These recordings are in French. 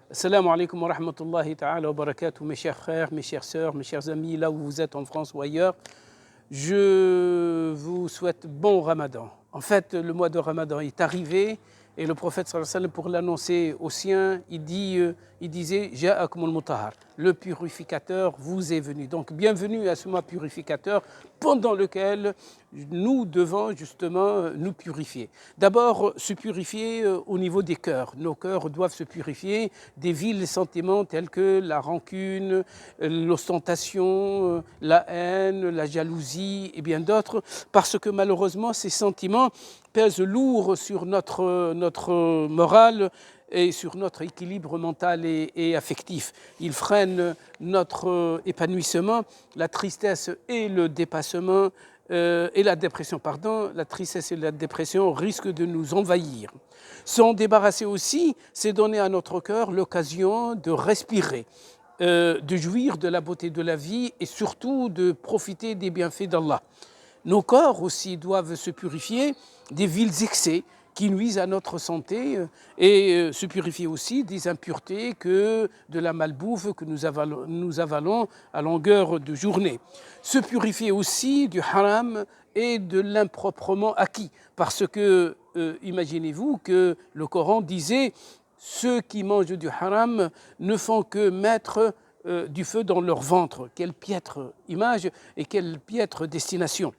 Assalamu alaikum wa rahmatullahi ta'ala wa barakatuh, mes chers frères, mes chères sœurs, mes chers amis, là où vous êtes en France ou ailleurs. Je vous souhaite bon Ramadan. En fait, le mois de Ramadan est arrivé et le prophète sallallahu alayhi wa sallam, pour l'annoncer aux siens, il disait Ja'akumul mutahhar, le purificateur vous est venu. Donc, bienvenue à ce mois purificateur pendant lequel nous devons justement nous purifier. D'abord, se purifier au niveau des cœurs. Nos cœurs doivent se purifier des vils sentiments tels que la rancune, l'ostentation, la haine, la jalousie et bien d'autres, parce que malheureusement, ces sentiments pèsent lourd sur notre morale et sur notre équilibre mental et affectif. Ils freinent notre épanouissement, la tristesse et le dépassement et la dépression, la tristesse et la dépression risquent de nous envahir. S'en débarrasser aussi, c'est donner à notre cœur l'occasion de respirer, de jouir de la beauté de la vie et surtout de profiter des bienfaits d'Allah. Nos corps aussi doivent se purifier des vils excès qui nuisent à notre santé et se purifier aussi des impuretés que de la malbouffe que nous avalons à longueur de journée. Se purifier aussi du haram et de l'improprement acquis, parce que imaginez-vous que le Coran disait « Ceux qui mangent du haram ne font que mettre du feu dans leur ventre ». Quelle piètre image et quelle piètre destination.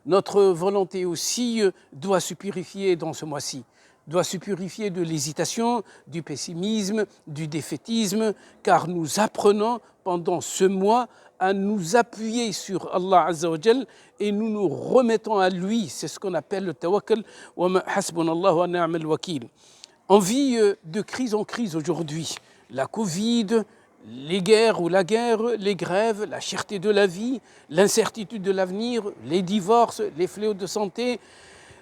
Notre volonté aussi doit se purifier dans ce mois-ci, doit se purifier de l'hésitation, du pessimisme, du défaitisme, car nous apprenons pendant ce mois à nous appuyer sur Allah Azza wa Jal et nous nous remettons à lui. C'est ce qu'on appelle le tawakkul, wa ma hasbunallahu wa ni'mal wakil. On vit de crise en crise aujourd'hui. La Covid, les guerres ou la guerre, les grèves, la cherté de la vie, l'incertitude de l'avenir, les divorces, les fléaux de santé.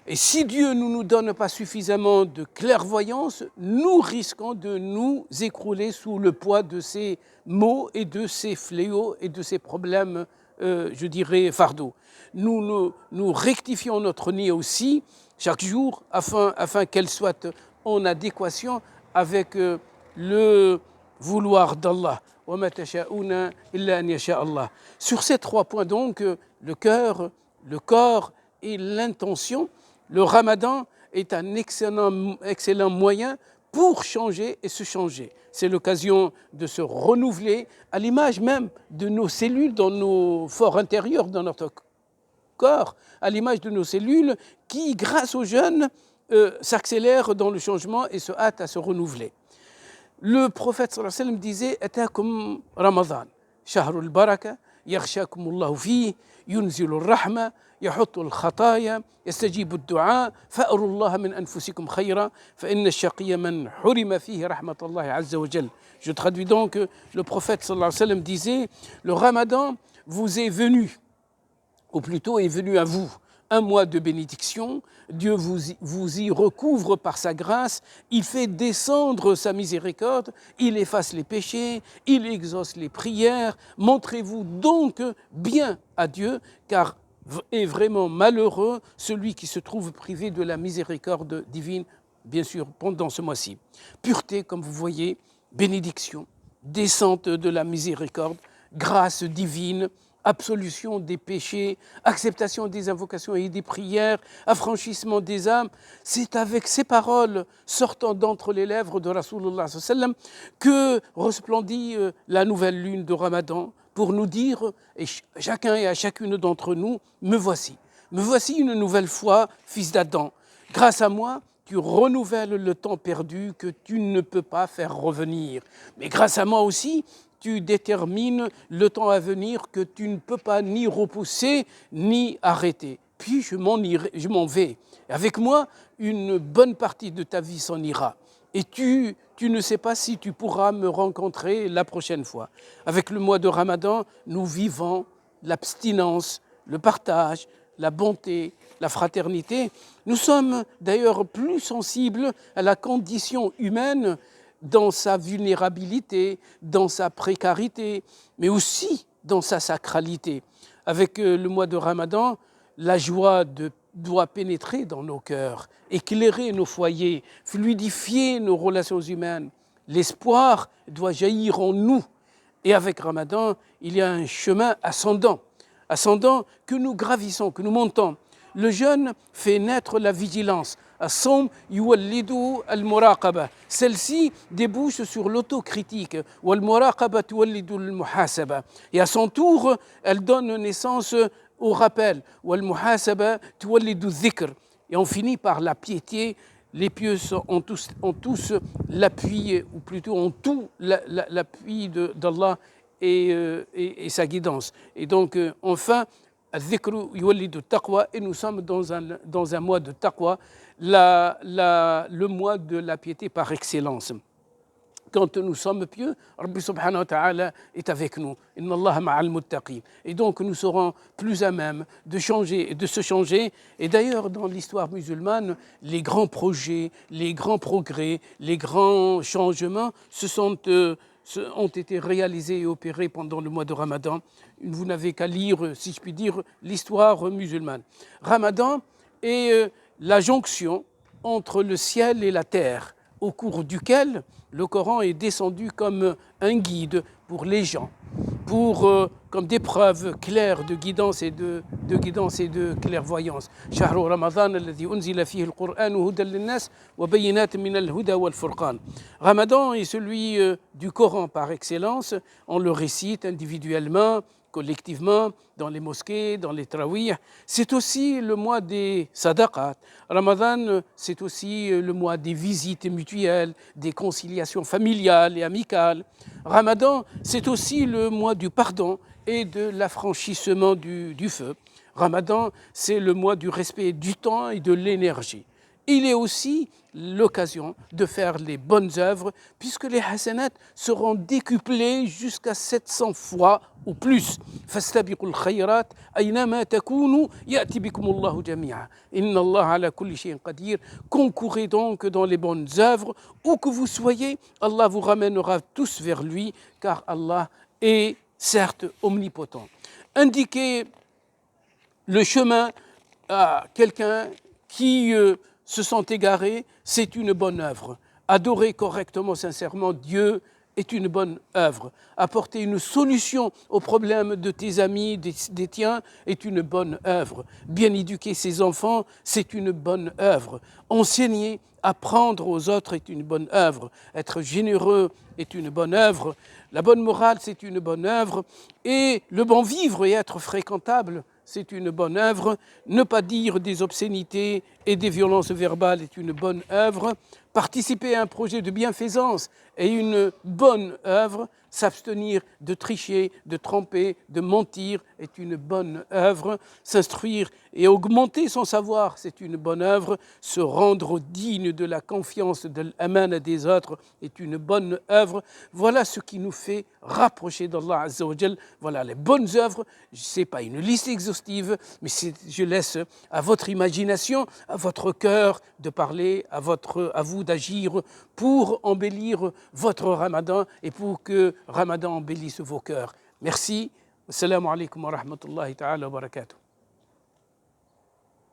Et si Dieu ne nous donne pas suffisamment de clairvoyance, nous risquons de nous écrouler sous le poids de ces maux et de ces fléaux et de ces problèmes, je dirais, fardeaux. Nous rectifions notre nid aussi chaque jour afin qu'elle soit en adéquation avec le vouloir d'Allah. Sur ces trois points donc, le cœur, le corps et l'intention, le Ramadan est un excellent moyen pour changer et se changer. C'est l'occasion de se renouveler à l'image même de nos cellules dans nos forts intérieurs, dans notre corps, à l'image de nos cellules qui, grâce au jeûne, s'accélèrent dans le changement et se hâtent à se renouveler. Le prophète sallallahu alayhi wa sallam disait « Atakum Ramadan, shahrul baraka, yaghshakumullahu fihi, yunzilur rahma, yahuttul khataya, yastajibu du'a, fa'arullaha min anfusikum khayra, fa inna ash-shaqiyya man hurima fihi rahmatallahi azza wa jal ». Je traduis donc, le prophète sallallahu alayhi wa sallam disait « Le Ramadan vous est venu, ou plutôt est venu à vous, un mois de bénédiction, Dieu vous y recouvre par sa grâce, il fait descendre sa miséricorde, il efface les péchés, il exauce les prières. Montrez-vous donc bien à Dieu, car est vraiment malheureux celui qui se trouve privé de la miséricorde divine, bien sûr, pendant ce mois-ci. Pureté, comme vous voyez, bénédiction, descente de la miséricorde, grâce divine, absolution des péchés, acceptation des invocations et des prières, affranchissement des âmes. C'est avec ces paroles sortant d'entre les lèvres de Rasulullah sallam que resplendit la nouvelle lune de Ramadan pour nous dire, et chacun et à chacune d'entre nous, me voici une nouvelle fois, fils d'Adam. Grâce à moi, tu renouvelles le temps perdu que tu ne peux pas faire revenir. Mais grâce à moi aussi, tu détermines le temps à venir que tu ne peux pas ni repousser ni arrêter. Puis je m'en vais. Avec moi, une bonne partie de ta vie s'en ira. Et tu ne sais pas si tu pourras me rencontrer la prochaine fois. Avec le mois de Ramadan, nous vivons l'abstinence, le partage, la bonté, la fraternité. Nous sommes d'ailleurs plus sensibles à la condition humaine dans sa vulnérabilité, dans sa précarité, mais aussi dans sa sacralité. Avec le mois de Ramadan, la joie doit pénétrer dans nos cœurs, éclairer nos foyers, fluidifier nos relations humaines. l'espoir doit jaillir en nous. Et avec Ramadan, il y a un chemin ascendant que nous gravissons, que nous montons. Le jeûne fait naître la vigilance. As-sawm yuwallidu al-muraqaba. Celle-ci débouche sur l'autocritique. Wal-muraqaba tuwallidu al-muhasaba. Et à son tour, elle donne naissance au rappel. Wal-muhasaba tuwallidu al-dhikr. Et on finit par la piété. Les pieux ont tous l'appui, ou plutôt ont tout l'appui d'Allah et sa guidance. Et donc, enfin, al-dhikru yuwallidu taqwa, et nous sommes dans un mois de taqwa, le mois de la piété par excellence. Quand nous sommes pieux, Rabbi subhanahu wa ta'ala est avec nous. Inna Allah ma'al muttaqin. Et donc nous serons plus à même de changer, de se changer. Et d'ailleurs, dans l'histoire musulmane, les grands projets, les grands progrès, les grands changements ont été réalisés et opérés pendant le mois de Ramadan. Vous n'avez qu'à lire, si je puis dire, l'histoire musulmane. Ramadan est la jonction entre le ciel et la terre, au cours duquel le Coran est descendu comme un guide pour les gens, comme des preuves claires de guidance et de clairvoyance. شهر رمضان الذي أنزل فيه القرآن هدى للناس وبينات من الهدى والفرقان. Ramadan est celui du Coran par excellence. On le récite individuellement, collectivement, dans les mosquées, dans les tarawih. C'est aussi le mois des sadaqat. Ramadan, c'est aussi le mois des visites mutuelles, des conciliations familiales et amicales. Ramadan, c'est aussi le mois du pardon et de l'affranchissement du feu. Ramadan, c'est le mois du respect du temps et de l'énergie. Il est aussi l'occasion de faire les bonnes œuvres, puisque les hasanat seront décuplés jusqu'à 700 fois ou plus. فاستبقوا الخيرات أينما تكونوا يأتي بكم الله جميعا إن الله على كل شيء قدير. Concourez donc dans les bonnes œuvres, où que vous soyez, Allah vous ramènera tous vers lui, car Allah est certes omnipotent. Indiquez le chemin à quelqu'un qui se sont égarés, c'est une bonne œuvre. Adorer correctement, sincèrement Dieu est une bonne œuvre. Apporter une solution aux problèmes de tes amis, des tiens, est une bonne œuvre. Bien éduquer ses enfants, c'est une bonne œuvre. Enseigner, apprendre aux autres est une bonne œuvre. Être généreux est une bonne œuvre. La bonne morale, c'est une bonne œuvre. Et le bon vivre et être fréquentable, c'est une bonne œuvre. Ne pas dire des obscénités et des violences verbales est une bonne œuvre. Participer à un projet de bienfaisance est une bonne œuvre. S'abstenir de tricher, de tromper, de mentir est une bonne œuvre. S'instruire et augmenter son savoir, c'est une bonne œuvre. Se rendre digne de la confiance, de l'amana des autres est une bonne œuvre. Voilà ce qui nous fait rapprocher d'Allah Azza wa Jal. Voilà les bonnes œuvres. Ce n'est pas une liste exhaustive, mais je laisse à votre imagination, à votre cœur de parler, à vous d'agir pour embellir votre Ramadan et pour que Ramadan embellisse vos cœurs. Merci. Assalamu alaikum wa rahmatullahi ta'ala wa barakatuh.